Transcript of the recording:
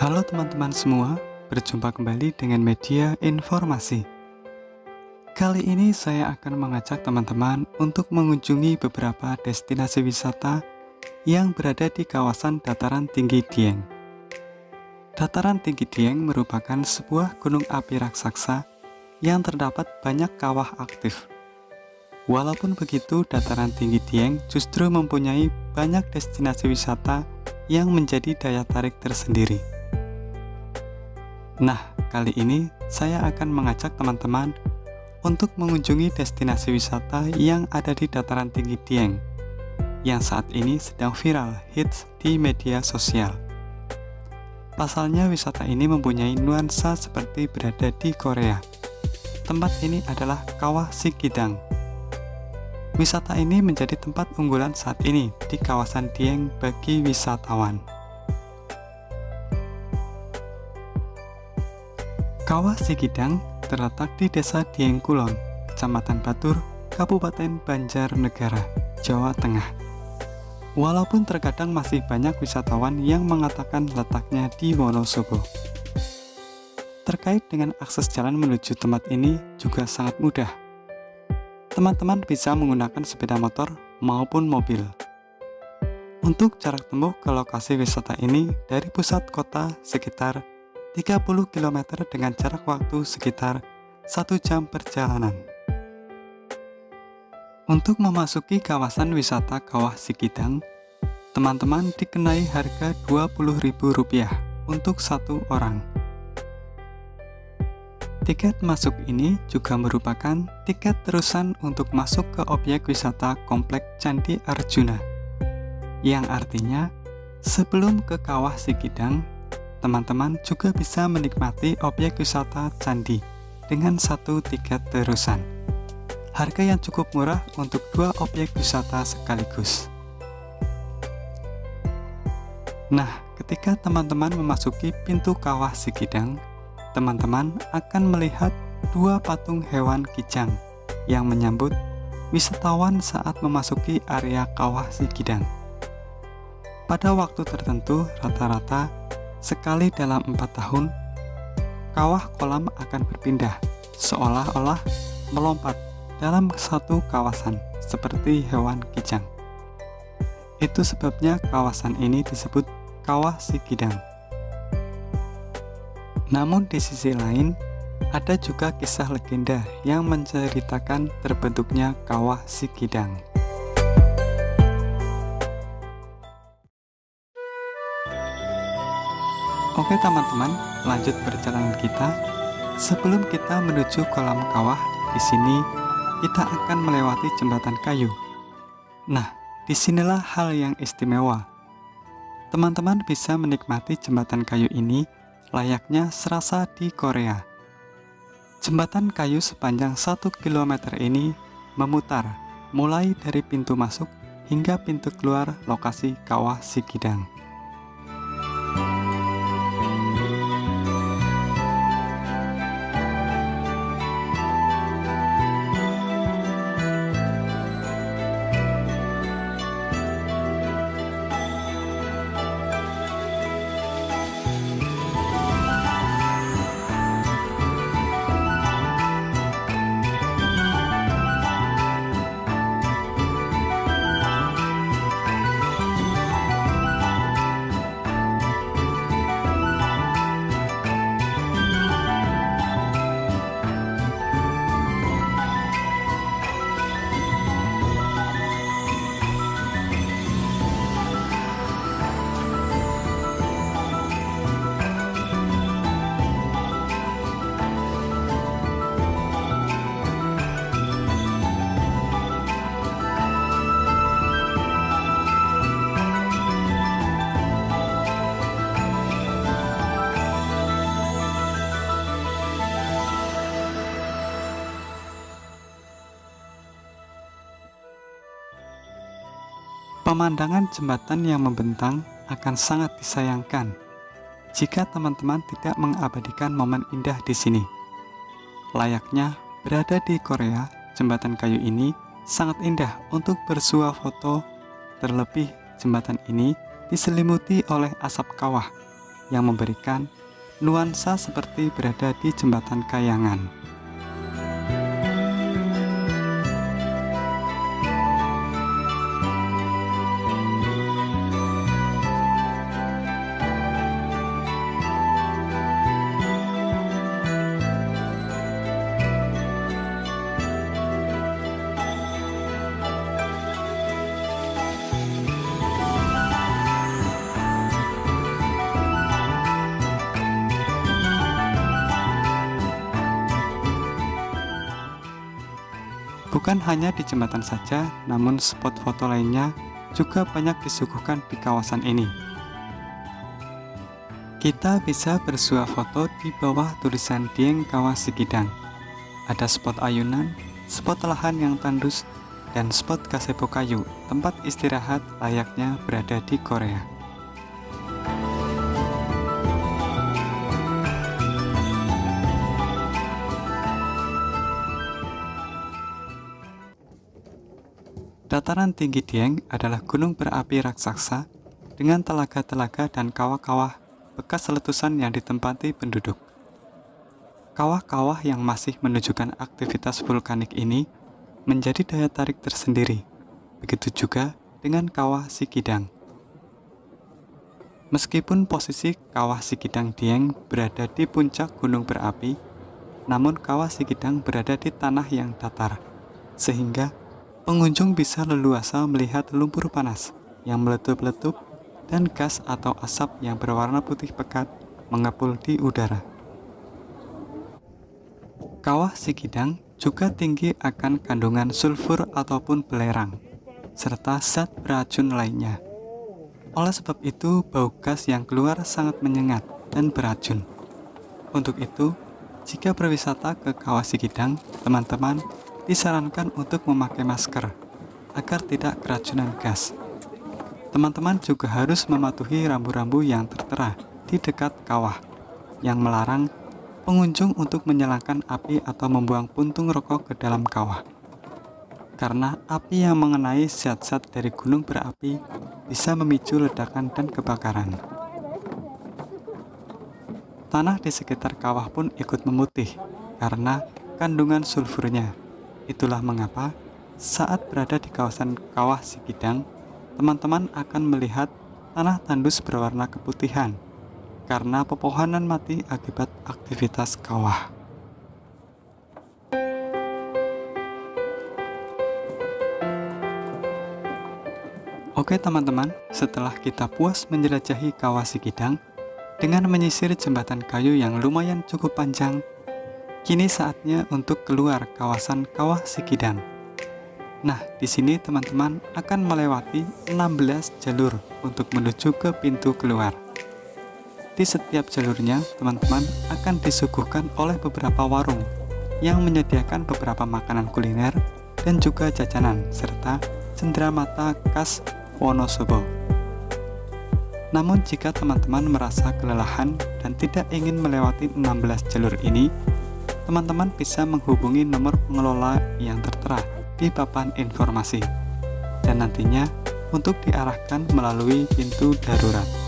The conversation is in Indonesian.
Halo teman-teman semua, berjumpa kembali dengan media informasi. Kali ini saya akan mengajak teman-teman untuk mengunjungi beberapa destinasi wisata yang berada di kawasan Dataran Tinggi Dieng. Dataran Tinggi Dieng merupakan sebuah gunung api raksasa yang terdapat banyak kawah aktif. Walaupun begitu, Dataran Tinggi Dieng justru mempunyai banyak destinasi wisata yang menjadi daya tarik tersendiri. Nah, kali ini saya akan mengajak teman-teman untuk mengunjungi destinasi wisata yang ada di Dataran Tinggi Dieng, yang saat ini sedang viral hits di media sosial. Pasalnya wisata ini mempunyai nuansa seperti berada di Korea. Tempat ini adalah Kawah Sikidang. Wisata ini menjadi tempat unggulan saat ini di kawasan Dieng bagi wisatawan. Kawah Sikidang terletak di Desa Dieng Kulon, Kecamatan Batur, Kabupaten Banjarnegara, Jawa Tengah. Walaupun terkadang masih banyak wisatawan yang mengatakan letaknya di Wonosobo. Terkait dengan akses jalan menuju tempat ini juga sangat mudah. Teman-teman bisa menggunakan sepeda motor maupun mobil. Untuk jarak tempuh ke lokasi wisata ini dari pusat kota sekitar 30 km dengan jarak waktu sekitar 1 jam perjalanan. Untuk memasuki kawasan wisata Kawah Sikidang, teman-teman dikenai harga Rp20.000 untuk satu orang. Tiket masuk ini juga merupakan tiket terusan untuk masuk ke objek wisata Komplek Candi Arjuna, yang artinya sebelum ke Kawah Sikidang, teman-teman juga bisa menikmati objek wisata candi dengan satu tiket terusan. Harga yang cukup murah untuk dua objek wisata sekaligus. Nah, ketika teman-teman memasuki pintu Kawah Sikidang, teman-teman akan melihat dua patung hewan kijang yang menyambut wisatawan saat memasuki area Kawah Sikidang. Pada waktu tertentu, rata-rata sekali dalam 4 tahun, kawah kolam akan berpindah, seolah-olah melompat dalam satu kawasan, seperti hewan kijang. Itu sebabnya kawasan ini disebut Kawah Sikidang. Namun di sisi lain, ada juga kisah legenda yang menceritakan terbentuknya Kawah Sikidang. Oke teman-teman, lanjut perjalanan kita. Sebelum kita menuju kolam kawah, di sini kita akan melewati jembatan kayu. Nah, disinilah hal yang istimewa. Teman-teman bisa menikmati jembatan kayu ini layaknya serasa di Korea. Jembatan kayu sepanjang 1 km ini memutar, mulai dari pintu masuk hingga pintu keluar lokasi Kawah Sikidang. Pemandangan jembatan yang membentang akan sangat disayangkan jika teman-teman tidak mengabadikan momen indah di sini. Layaknya berada di Korea, jembatan kayu ini sangat indah untuk bersuah foto. Terlebih, jembatan ini diselimuti oleh asap kawah yang memberikan nuansa seperti berada di Jembatan Kayangan. Bukan hanya di jembatan saja, namun spot foto lainnya juga banyak disuguhkan di kawasan ini. Kita bisa bersuah foto di bawah tulisan Dieng Kawah Sikidang. Ada spot ayunan, spot lahan yang tandus, dan spot gazebo kayu, tempat istirahat layaknya berada di Korea. Dataran tinggi Dieng adalah gunung berapi raksasa dengan telaga-telaga dan kawah-kawah bekas letusan yang ditempati penduduk. Kawah-kawah yang masih menunjukkan aktivitas vulkanik ini menjadi daya tarik tersendiri. Begitu juga dengan Kawah Sikidang. Meskipun posisi Kawah Sikidang Dieng berada di puncak gunung berapi, namun Kawah Sikidang berada di tanah yang datar, sehingga pengunjung bisa leluasa melihat lumpur panas yang meletup-letup dan gas atau asap yang berwarna putih pekat mengepul di udara. Kawah Sikidang juga tinggi akan kandungan sulfur ataupun belerang, serta zat beracun lainnya. Oleh sebab itu, bau gas yang keluar sangat menyengat dan beracun. Untuk itu, jika berwisata ke Kawah Sikidang, teman-teman disarankan untuk memakai masker agar tidak keracunan gas. Teman-teman juga harus mematuhi rambu-rambu yang tertera di dekat kawah yang melarang pengunjung untuk menyalakan api atau membuang puntung rokok ke dalam kawah. Karena api yang mengenai zat-zat dari gunung berapi bisa memicu ledakan dan kebakaran. Tanah di sekitar kawah pun ikut memutih karena kandungan sulfurnya. Itulah mengapa saat berada di kawasan Kawah Sikidang, teman-teman akan melihat tanah tandus berwarna keputihan karena pepohonan mati akibat aktivitas kawah. Oke teman-teman, setelah kita puas menjelajahi Kawah Sikidang dengan menyisir jembatan kayu yang lumayan cukup panjang, kini saatnya untuk keluar kawasan Kawah Sikidang. Nah, di sini teman-teman akan melewati 16 jalur untuk menuju ke pintu keluar. Di setiap jalurnya, teman-teman akan disuguhkan oleh beberapa warung yang menyediakan beberapa makanan kuliner dan juga jajanan, serta cenderamata khas Wonosobo. Namun jika teman-teman merasa kelelahan dan tidak ingin melewati 16 jalur ini, teman-teman bisa menghubungi nomor pengelola yang tertera di papan informasi dan nantinya untuk diarahkan melalui pintu darurat.